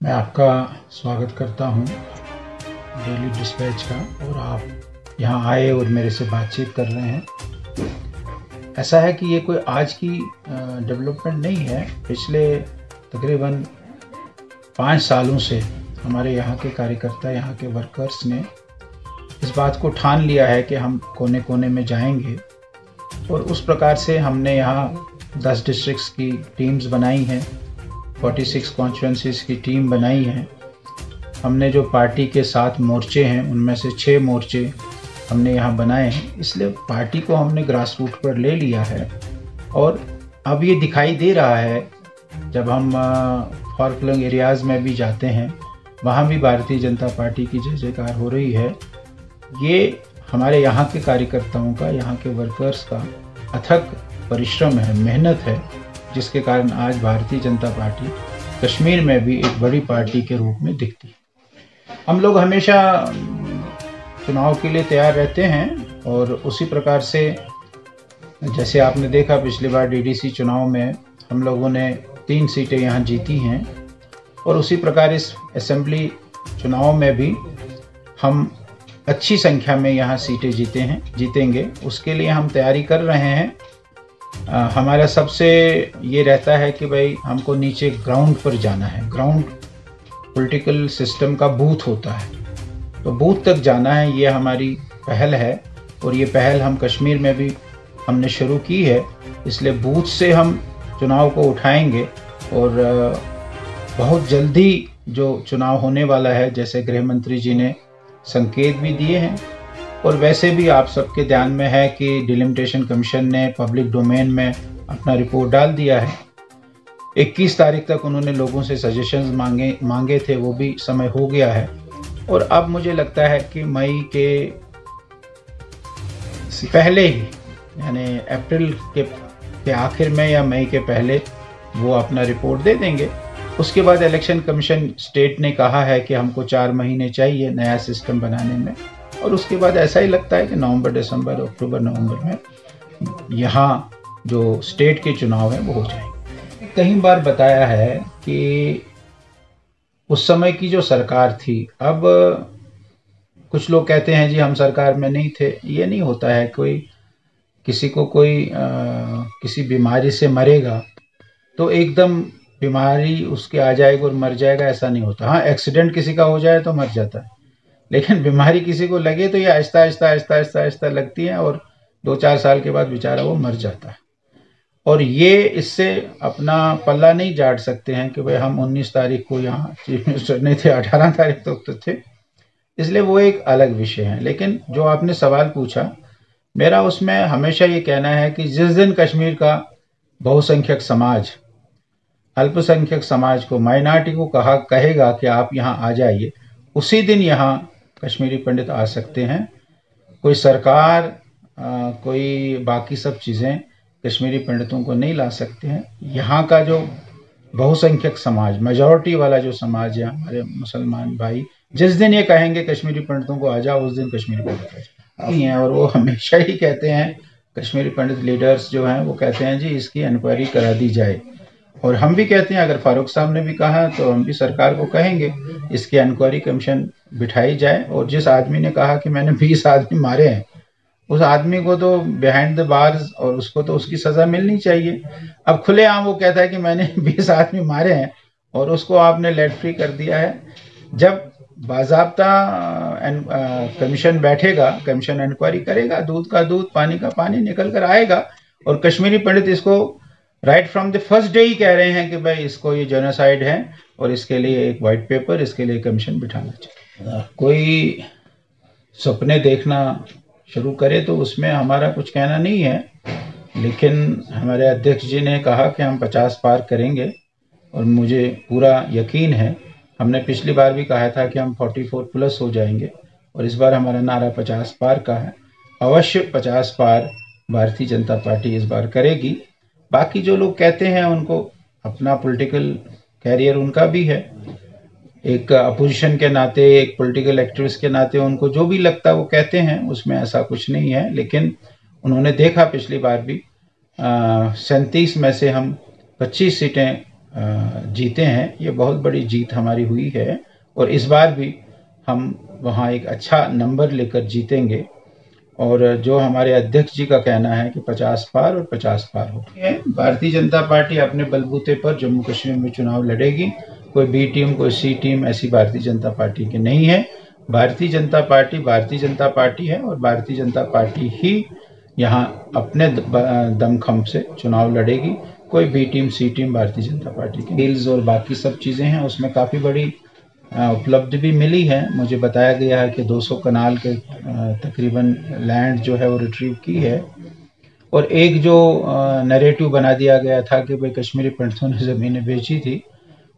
मैं आपका स्वागत करता हूं डेली डिस्पैच का, और आप यहां आए और मेरे से बातचीत कर रहे हैं। ऐसा है कि ये कोई आज की डेवलपमेंट नहीं है। पिछले तकरीबन 5 सालों से हमारे यहाँ के कार्यकर्ता, यहाँ के वर्कर्स ने इस बात को ठान लिया है कि हम कोने कोने में जाएंगे, और उस प्रकार से हमने यहाँ 10 डिस्ट्रिक्ट्स की टीम्स बनाई हैं, 46 कॉन्स्टिट्यूंसीज की टीम बनाई है। हमने जो पार्टी के 7 मोर्चे हैं उनमें से 6 मोर्चे हमने यहाँ बनाए हैं। इसलिए पार्टी को हमने ग्रास रूट पर ले लिया है, और अब ये दिखाई दे रहा है जब हम फार फ्लंग एरियाज़ में भी जाते हैं, वहाँ भी भारतीय जनता पार्टी की जय जयकार हो रही है। ये हमारे यहाँ के कार्यकर्ताओं का, यहाँ के वर्कर्स का अथक परिश्रम है, मेहनत है, जिसके कारण आज भारतीय जनता पार्टी कश्मीर में भी एक बड़ी पार्टी के रूप में दिखती है। हम लोग हमेशा चुनाव के लिए तैयार रहते हैं, और उसी प्रकार से जैसे आपने देखा पिछली बार डीडीसी चुनाव में हम लोगों ने 3 सीटें यहाँ जीती हैं, और उसी प्रकार इस असेंबली चुनाव में भी हम अच्छी संख्या में यहाँ सीटें जीतेंगे। उसके लिए हम तैयारी कर रहे हैं। हमारा सबसे ये रहता है कि भाई हमको नीचे ग्राउंड पर जाना है। ग्राउंड पॉलिटिकल सिस्टम का बूथ होता है, तो बूथ तक जाना है, ये हमारी पहल है। और ये पहल हम कश्मीर में भी हमने शुरू की है। इसलिए बूथ से हम चुनाव को उठाएंगे, और बहुत जल्दी जो चुनाव होने वाला है, जैसे गृह मंत्री जी ने संकेत भी दिए हैं, और वैसे भी आप सबके ध्यान में है कि डिलिमिटेशन कमीशन ने पब्लिक डोमेन में अपना रिपोर्ट डाल दिया है। 21 तारीख तक उन्होंने लोगों से सजेशंस मांगे थे, वो भी समय हो गया है। और अब मुझे लगता है कि मई के पहले ही, यानी अप्रैल के आखिर में या मई के पहले वो अपना रिपोर्ट दे देंगे। उसके बाद इलेक्शन कमीशन स्टेट ने कहा है कि हमको 4 महीने चाहिए नया सिस्टम बनाने में, और उसके बाद ऐसा ही लगता है कि नवंबर, दिसंबर, अक्टूबर, नवंबर में यहाँ जो स्टेट के चुनाव हैं वो हो जाएंगे। कई बार बताया है कि उस समय की जो सरकार थी, अब कुछ लोग कहते हैं जी हम सरकार में नहीं थे। ये नहीं होता है। किसी को किसी बीमारी से मरेगा तो एकदम बीमारी उसके आ जाएगी और मर जाएगा, ऐसा नहीं होता। हाँ, एक्सीडेंट किसी का हो जाए तो मर जाता है, लेकिन बीमारी किसी को लगे तो ये आहिस्ता आहिस्ता लगती है, और 2-4 साल के बाद बेचारा वो मर जाता है। और ये इससे अपना पल्ला नहीं झाड़ सकते हैं कि भाई हम 19 तारीख को यहाँ चीफ मिनिस्टर नहीं थे, 18 तारीख तक तो थे। इसलिए वो एक अलग विषय है। लेकिन जो आपने सवाल पूछा, मेरा उसमें हमेशा ये कहना है कि जिस दिन कश्मीर का बहुसंख्यक समाज, अल्पसंख्यक समाज को, माइनॉरिटी को कहेगा कि आप यहाँ आ जाइए, उसी दिन यहाँ कश्मीरी पंडित आ सकते हैं। कोई सरकार, कोई बाकी सब चीज़ें कश्मीरी पंडितों को नहीं ला सकते हैं। यहाँ का जो बहुसंख्यक समाज, मेजॉरिटी वाला जो समाज है, हमारे मुसलमान भाई, जिस दिन ये कहेंगे कश्मीरी पंडितों को आ जाओ, उस दिन कश्मीरी पंडित नहीं है। और वो हमेशा ही कहते हैं, कश्मीरी पंडित लीडर्स जो हैं वो कहते हैं जी इसकी इंक्वायरी करा दी जाए। और हम भी कहते हैं, अगर फारूक साहब ने भी कहा तो हम भी सरकार को कहेंगे इसकी इंक्वायरी कमीशन बिठाई जाए। और जिस आदमी ने कहा कि मैंने 20 आदमी मारे हैं, उस आदमी को तो बिहाइंड द बार्स, और उसको तो उसकी सज़ा मिलनी चाहिए। अब खुलेआम वो कहता है कि मैंने 20 आदमी मारे हैं, और उसको आपने लेट फ्री कर दिया है। जब बाज़ाब्ता कमीशन बैठेगा, कमीशन इंक्वायरी करेगा, दूध का दूध, पानी का पानी निकल कर आएगा। और कश्मीरी पंडित इसको right from the first day ही कह रहे हैं कि भाई इसको ये जेनोसाइड है, और इसके लिए एक वाइट पेपर, इसके लिए कमीशन बिठाना चाहिए। कोई सपने देखना शुरू करे तो उसमें हमारा कुछ कहना नहीं है, लेकिन हमारे अध्यक्ष जी ने कहा कि हम 50 पार करेंगे, और मुझे पूरा यकीन है। हमने पिछली बार भी कहा था कि हम 44 प्लस हो जाएंगे, और इस बार हमारा नारा 50 पार का है। अवश्य 50 पार भारतीय जनता पार्टी इस बार करेगी। बाकी जो लोग कहते हैं उनको अपना पॉलिटिकल कैरियर उनका भी है, एक अपोजिशन के नाते, एक पॉलिटिकल एक्टिविस्ट के नाते उनको जो भी लगता है वो कहते हैं, उसमें ऐसा कुछ नहीं है। लेकिन उन्होंने देखा पिछली बार भी 37 में से हम 25 सीटें जीते हैं, ये बहुत बड़ी जीत हमारी हुई है और इस बार भी हम वहाँ एक अच्छा नंबर लेकर जीतेंगे। और जो हमारे अध्यक्ष जी का कहना है कि 50 पार और 50 पार हो। भारतीय जनता पार्टी अपने बलबूते पर जम्मू कश्मीर में चुनाव लड़ेगी। कोई बी टीम, कोई सी टीम ऐसी भारतीय जनता पार्टी की नहीं है। भारतीय जनता पार्टी है और भारतीय जनता पार्टी ही यहाँ अपने दमखम से चुनाव लड़ेगी। कोई बी टीम, सी टीम भारतीय जनता पार्टी की। डील्स और बाकी सब चीज़ें हैं, उसमें काफ़ी बड़ी उपलब्धि भी मिली है। मुझे बताया गया है कि 200 कनाल के तकरीबन लैंड जो है वो रिट्रीव की है। और एक जो नैरेटिव बना दिया गया था कि भाई कश्मीरी पंडितों ने ज़मीनें बेची थी,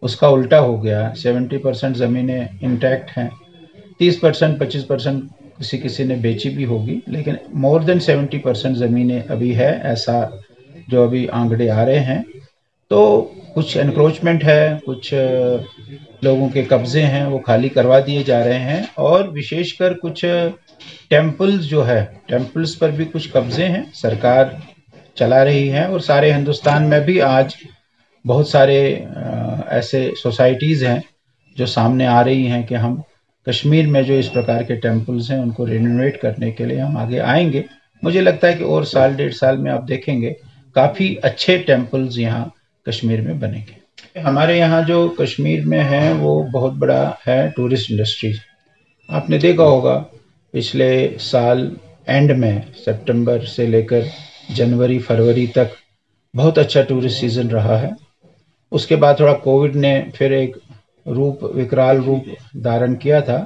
उसका उल्टा हो गया। 70% ज़मीनें इंटैक्ट हैं, 30% 25% किसी किसी ने बेची भी होगी, लेकिन मोर देन 70% ज़मीनें अभी है, ऐसा जो अभी आंकड़े आ रहे हैं। तो कुछ एनक्रोचमेंट है, कुछ लोगों के कब्जे हैं वो खाली करवा दिए जा रहे हैं और विशेषकर कुछ टेम्पल्स जो है, टेम्पल्स पर भी कुछ कब्जे हैं, सरकार चला रही है। और सारे हिंदुस्तान में भी आज बहुत सारे ऐसे सोसाइटीज़ हैं जो सामने आ रही हैं कि हम कश्मीर में जो इस प्रकार के टेम्पल्स हैं उनको रिनोवेट करने के लिए हम आगे आएंगे। मुझे लगता है कि और साल 1.5 साल में आप देखेंगे काफ़ी अच्छे टेम्पल्स यहाँ कश्मीर में बनेंगे। हमारे यहाँ जो कश्मीर में है वो बहुत बड़ा है टूरिस्ट इंडस्ट्री। आपने देखा होगा पिछले साल एंड में, सितंबर से लेकर जनवरी फरवरी तक बहुत अच्छा टूरिस्ट सीज़न रहा है। उसके बाद थोड़ा कोविड ने फिर एक विकराल रूप धारण किया था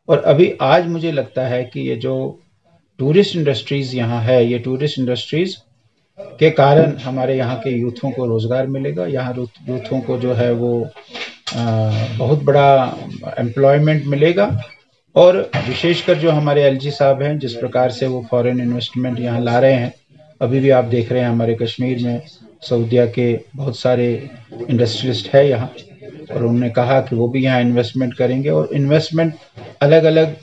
और अभी आज मुझे लगता है कि ये जो टूरिस्ट इंडस्ट्रीज़ यहाँ है, ये टूरिस्ट इंडस्ट्रीज़ के कारण हमारे यहाँ के यूथों को रोज़गार मिलेगा। यहाँ यूथों को जो है वो बहुत बड़ा एम्प्लॉयमेंट मिलेगा। और विशेषकर जो हमारे एलजी साहब हैं, जिस प्रकार से वो फॉरेन इन्वेस्टमेंट यहाँ ला रहे हैं, अभी भी आप देख रहे हैं हमारे कश्मीर में सऊदीया के बहुत सारे इंडस्ट्रियलिस्ट है यहाँ, और उन्होंने कहा कि वो भी यहाँ इन्वेस्टमेंट करेंगे और इन्वेस्टमेंट अलग अलग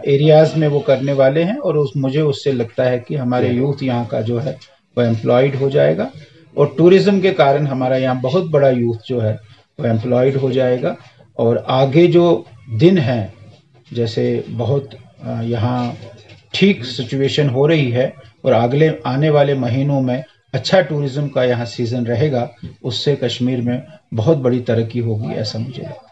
एरियाज़ में वो करने वाले हैं। और मुझे उससे लगता है कि हमारे यूथ यहाँ का जो है वो एम्प्लॉयड हो जाएगा और टूरिज़्म के कारण हमारा यहाँ बहुत बड़ा यूथ जो है वो एम्प्लॉयड हो जाएगा। और आगे जो दिन हैं, जैसे बहुत यहाँ ठीक सिचुएशन हो रही है और अगले आने वाले महीनों में अच्छा टूरिज़्म का यहाँ सीज़न रहेगा, उससे कश्मीर में बहुत बड़ी तरक्की होगी, ऐसा मुझे लगता है।